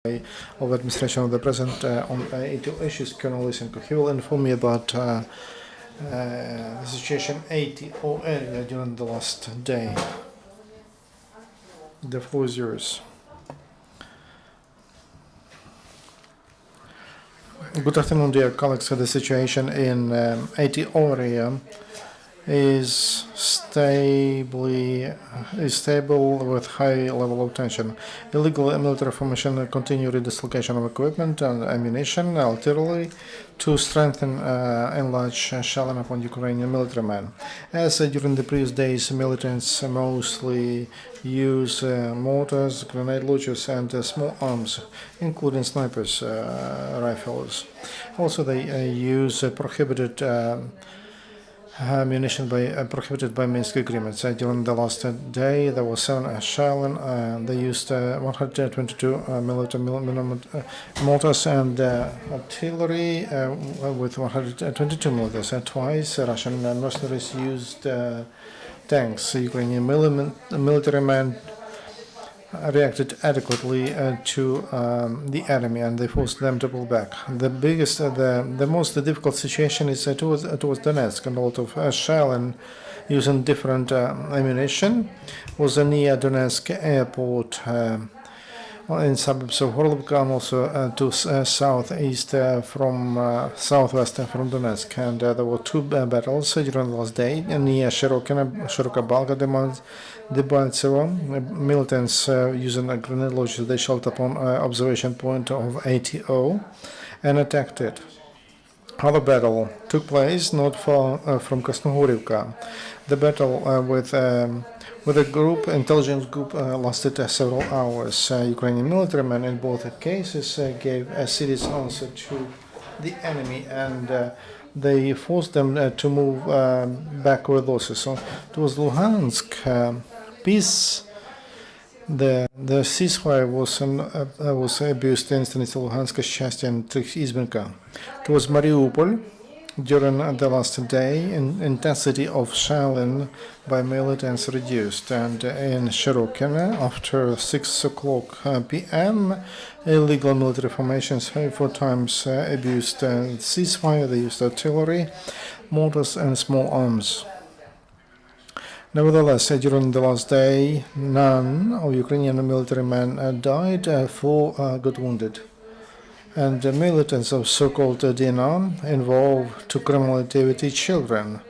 of administration of the President on 82 issues, Colonel Lysenko. He will inform me about the situation 80 area during the last day. The floor is yours. Good afternoon, dear colleagues. The situation in 80 area is stable with high level of tension. Illegal military formation, continued dislocation of equipment and ammunition, artillery, to strengthen enlarge shelling upon Ukrainian military men. As during the previous days, militants mostly use mortars, grenade launchers, and small arms, including snipers, rifles. Also, they use prohibited ammunition prohibited by Minsk agreements. During the last day, there was 7 shelling. They used 122 millimeter mortars and artillery with 122 mortars. Twice, Russian mercenaries used tanks. Ukrainian military men reacted adequately to the enemy, and they forced them to pull back. The most difficult situation is towards Donetsk, and a lot of shelling using different ammunition was near Donetsk airport in suburbs of Horlovka, and also to southeast from southwest from Donetsk. And there were 2 battles during the last day near Shiroka Balka, Debaltsevo. Militants using a grenade launcher, they shot upon observation point of ATO and attacked it. Other battle took place not far from Krasnohorivka. The battle with a intelligence group lasted several hours. Ukrainian military men in both cases gave a serious answer to the enemy, and they forced them to move back with losses. So towards Luhansk, peace. The ceasefire was abused in Stanitsa Luhanska, Shastia, and Izbenka. Towards Mariupol, during the last day, intensity of shelling by militants reduced, and in Shirokina, after 6 o'clock p.m., illegal military formations 4 times abused ceasefire. They used artillery, mortars, and small arms. Nevertheless, during the last day, none of Ukrainian military men died, 4 got wounded. And the militants of so-called DNR involved to criminal activity children.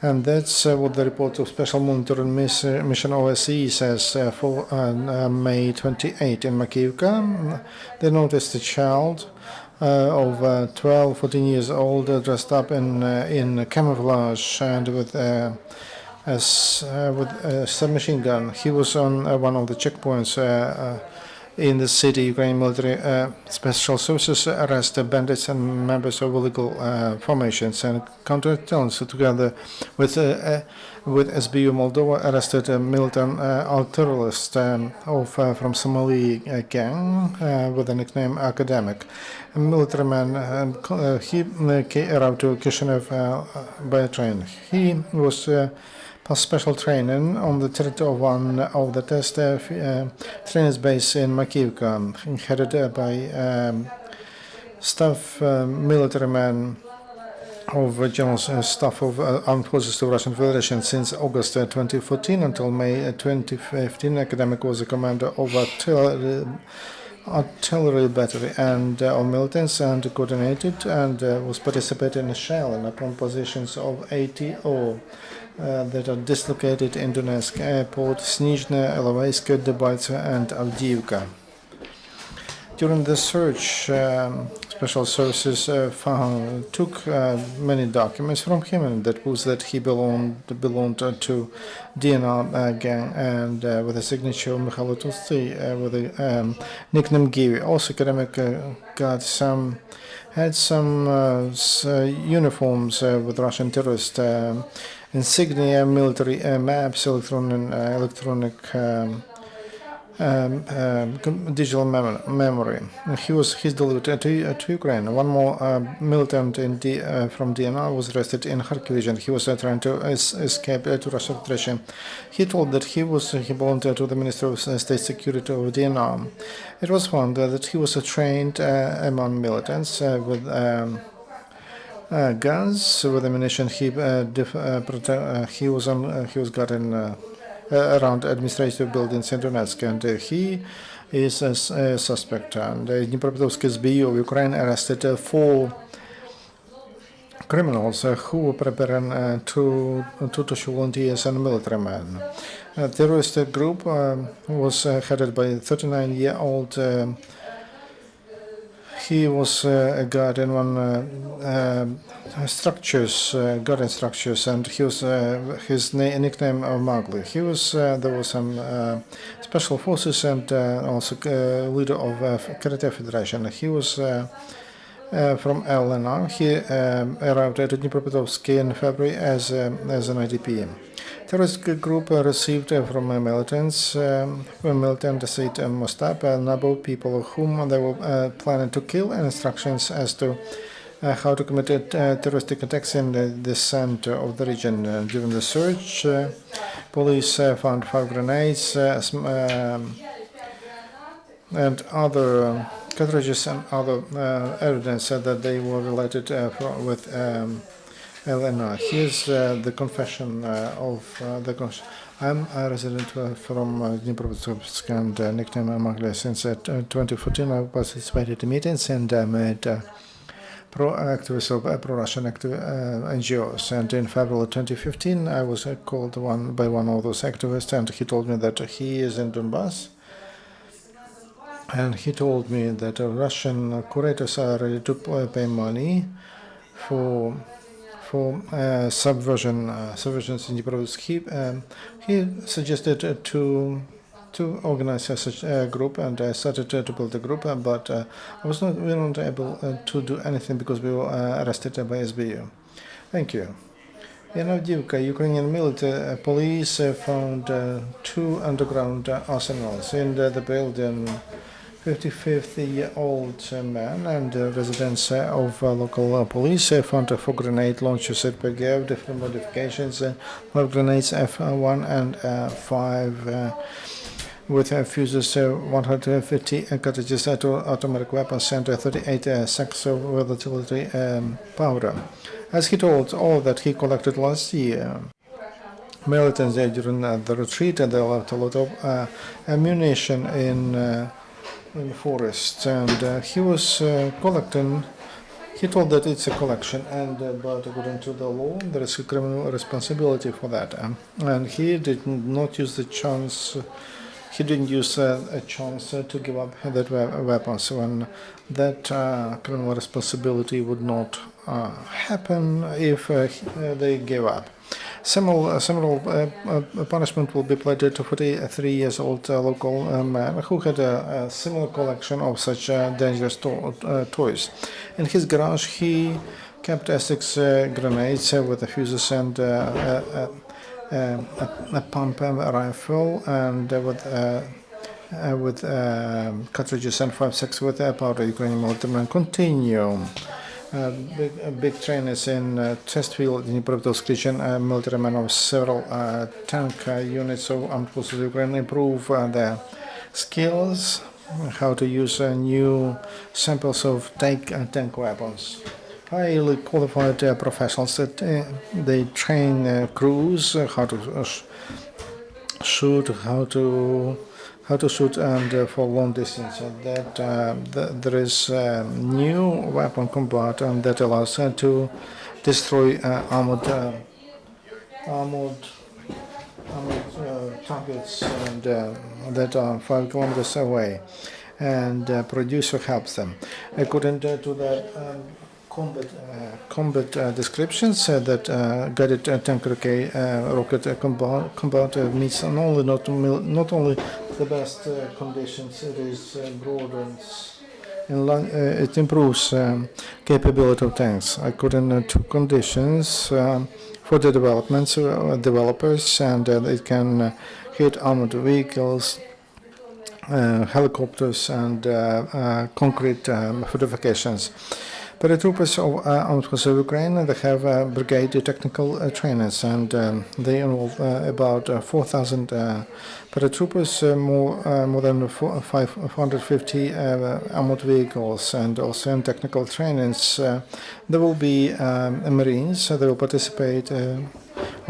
And that's what the report of Special Monitoring Mission OSCE says for May 28 in Makiivka. They noticed a child of 12, 14 years old dressed up in camouflage and with a submachine gun. He was on one of the checkpoints in the city. Ukrainian military special services arrested bandits and members of illegal formations, and counterintelligence together with SBU Moldova arrested a militant artillerist from Somali gang with the nickname Academic. A military man, he arrived to Kishinev by train. He was special training on the territory of one of the test trainers base in Makiivka, headed by staff military man of General Staff of Armed Forces of Russian Federation since August 2014 until May 2015. Academic was a commander of artillery battery and of militants, and coordinated and was participating in shelling upon positions of ATO that are dislocated in Donetsk airport, Snizhne, Ilovaisk, Debaltsevo, and Avdiivka. During the search, special services took many documents from him, and that proves that he belonged to DNR gang, and with a signature of Mikhail Tulsty, with a nickname Givi. Also, academic had some uniforms with Russian terrorist insignia, military maps, electronic digital memory. He's delivered to Ukraine. One more militant from DNR was arrested in Kharkiv region. He was trying to escape to Russian Federation. He told that he belonged to the Ministry of State Security of DNR. It was found that he was trained among militants with guns, with ammunition. He was gotten around administrative buildings in Donetsk, and he is a suspect. And Dnipropetrovsk SBU of Ukraine arrested 4 criminals who were preparing to volunteer as a military man. A terrorist group was headed by a 39-year-old. He was a guard in one garden structures, and he was his nickname Mowgli. There was some special forces and also leader of Karate Federation. He was from LNR. He arrived at Dnipropetrovsk in February as an IDP. Terrorist group received from militants, militant Said Mostab, a number of people whom they were planning to kill, and instructions as to how to commit terroristic attacks in the center of the region. During the search, police found 5 grenades and other cartridges and other evidence that they were related with LNR. Here's the confession of I'm a resident from Dnipropetrovsk and nickname Mowgli. Since 2014 I participated in meetings and met pro-activists of pro-Russian NGOs. And in February 2015 I was called by one of those activists, and he told me that he is in Donbass. And he told me that Russian curators are ready to pay money for subversions in Dnipropetrovsk. He suggested to organize such a group, and I started to build a group, but we were not able to do anything because we were arrested by SBU. Thank you. In Avdiivka, Ukrainian military police found 2 underground arsenals in the building. 55-year-old man and residents of local police found 4 grenade launchers at PGF, different modifications, 5 grenades F1 and 5 with fuses, 150 cartridges to automatic weapons, and 38 sacks of volatile powder. As he told all that he collected last year, militants during the retreat, they left a lot of ammunition in the forest, and he was collecting. He told that it's a collection, and but according to the law, there is a criminal responsibility for that. And he did not use the chance. He didn't use a chance to give up that weapons when that criminal responsibility would not happen if they gave up. Similar punishment will be applied to 43 years old local man who had a similar collection of such dangerous toys. In his garage, he kept 6 grenades with the fuses and a pump rifle, and with cartridges and 5 sacks with powder. Ukrainian military continue. Big trainers in test field in Dnipropetrovsk region, military men of several tank units of armed forces of Ukraine improve their skills, how to use new samples of tank weapons. Highly qualified professionals that they train crews how to shoot, how to shoot, and for long distance. There is new weapon combat that allows to destroy armored targets and that are 5 kilometers away, and producer helps them. According to the combat descriptions, that guided tank rocket combat meets not only the best conditions, it is broadens. It improves capability of tanks according to conditions for the developers, and it can hit armored vehicles helicopters and concrete fortifications. Paratroopers of Armed Forces of Ukraine, they have brigade technical trainers, and they involve about 4,000 paratroopers, more than 550 armored vehicles, and also in technical trainings. There will be Marines, they will participate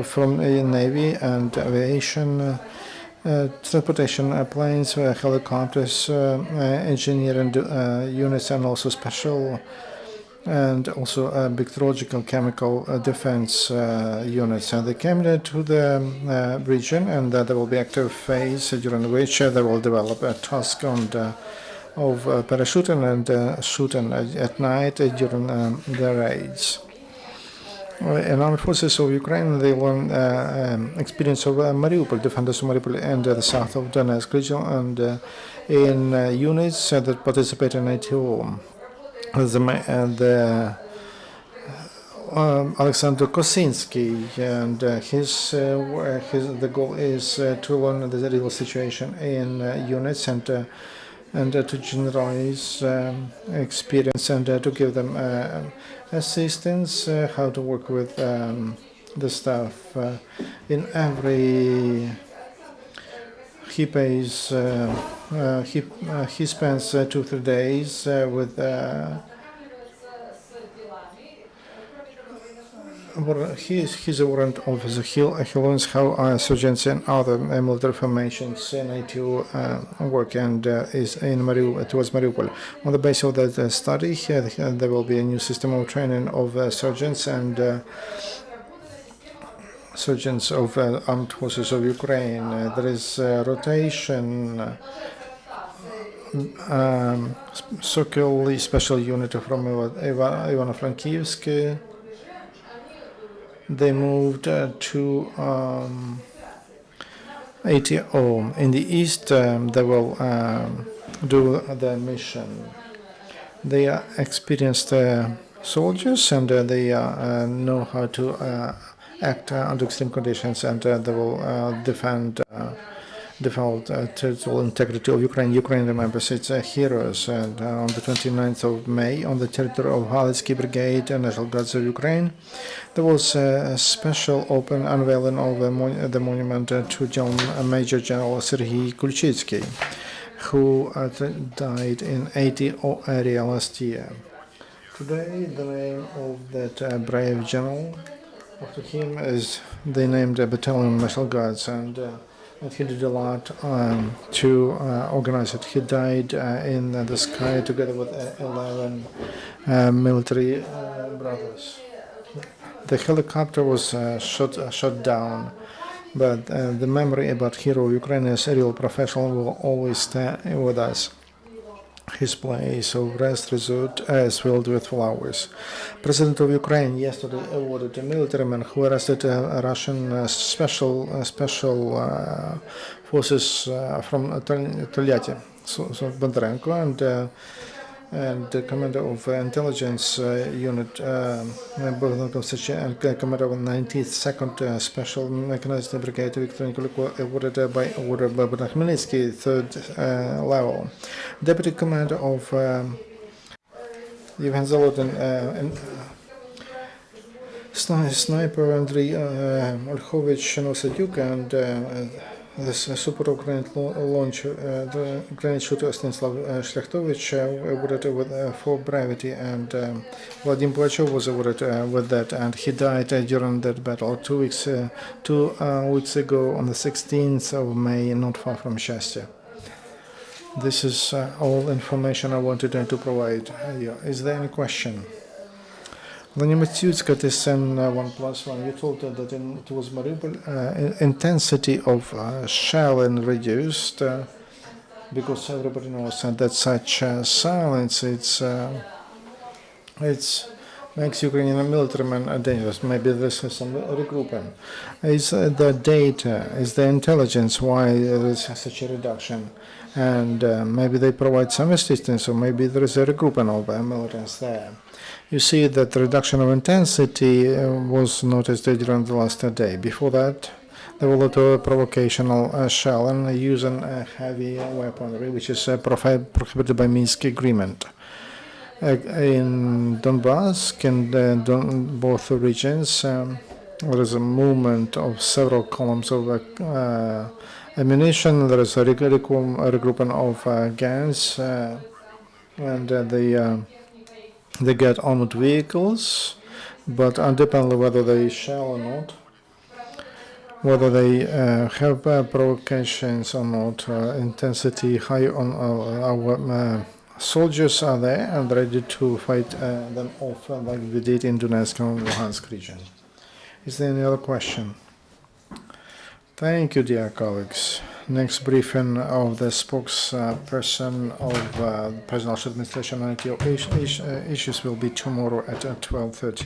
from Navy and aviation, transportation planes, helicopters, engineering units, and also special and also bacteriological chemical defense units. And they came to the region, and there will be active phase during which they will develop a task on of parachuting and shooting at night during the raids. In Armed Forces of Ukraine, they learn experience of Mariupol, defenders of Mariupol and the south of Donetsk region, and in units that participate in ATO. Alexander Kosinski, and the goal is to learn the real situation in units and to generalize experience and to give them assistance, how to work with the staff. In every he pays he spends 2-3 days with he's a warrant officer. He learns how sergeants and other military formations in ATU work, and is in towards Mariupol. On the basis of that study, there will be a new system of training of sergeants and sergeants of Armed Forces of Ukraine. There is rotation, Sokol's special unit from Ivano-Frankivsk. They moved to ATO. In the east, they will do the mission. They are experienced soldiers, and they know how to act under extreme conditions, and they will defend territorial integrity of Ukraine. Ukraine remembers its heroes, and on the 29th of May, on the territory of Halitsky Brigade and National Guards of Ukraine, there was a special open unveiling of the monument to Major General Serhiy Kulchitsky, who died in 80 area last year. Today, the name of that brave general, after him, is they named a battalion National Guards, and he did a lot to organize it. He died in the sky together with 11 military brothers. The helicopter was shot down, but the memory about hero Ukrainian's real professional will always stay with us. His place of rest resort is filled with flowers. President of Ukraine yesterday awarded a military man who arrested Russian special forces from Tolyatti, so Bondarenko, and the commander of intelligence unit, and commander of 92nd Special Mechanized Brigade, Viktor Nikolik, awarded by order by Khmelnytsky, 3rd level. Deputy commander of Yevhen Zolotyn, sniper Andriy Lysenko, and this super grenade launcher, the grenade shooter Stanislav Shlyachtovich, awarded with for bravery, and Vladimir Pugachev was awarded with that, and he died during that battle 2 weeks ago on the 16th of May, not far from Shastia. This is all information I wanted to provide you. Is there any question? Vladimir Tsyutska, TSN 1+1, you told that towards Mariupol, intensity of shelling reduced because everybody knows that such silence it's makes Ukrainian militarymen dangerous. Maybe this is some regrouping. Is the data, is the intelligence why there is such a reduction? And maybe they provide some assistance, or maybe there is a regrouping of militants there. You see that the reduction of intensity was noticed during the last day. Before that, They will do a provocational shell and using heavy weaponry, which is prohibited by Minsk Agreement. In Donbass, in both regions, there is a movement of several columns of ammunition. There is a regrouping of gangs, and they get armored vehicles, but independently whether they shall or not, whether they have provocations or not, intensity high on our soldiers are there and ready to fight them off like we did in Donetsk and Luhansk region. Is there any other question? Thank you, dear colleagues. Next briefing of the spokesperson of the Presidential Administration on IT issues will be tomorrow at 12:30.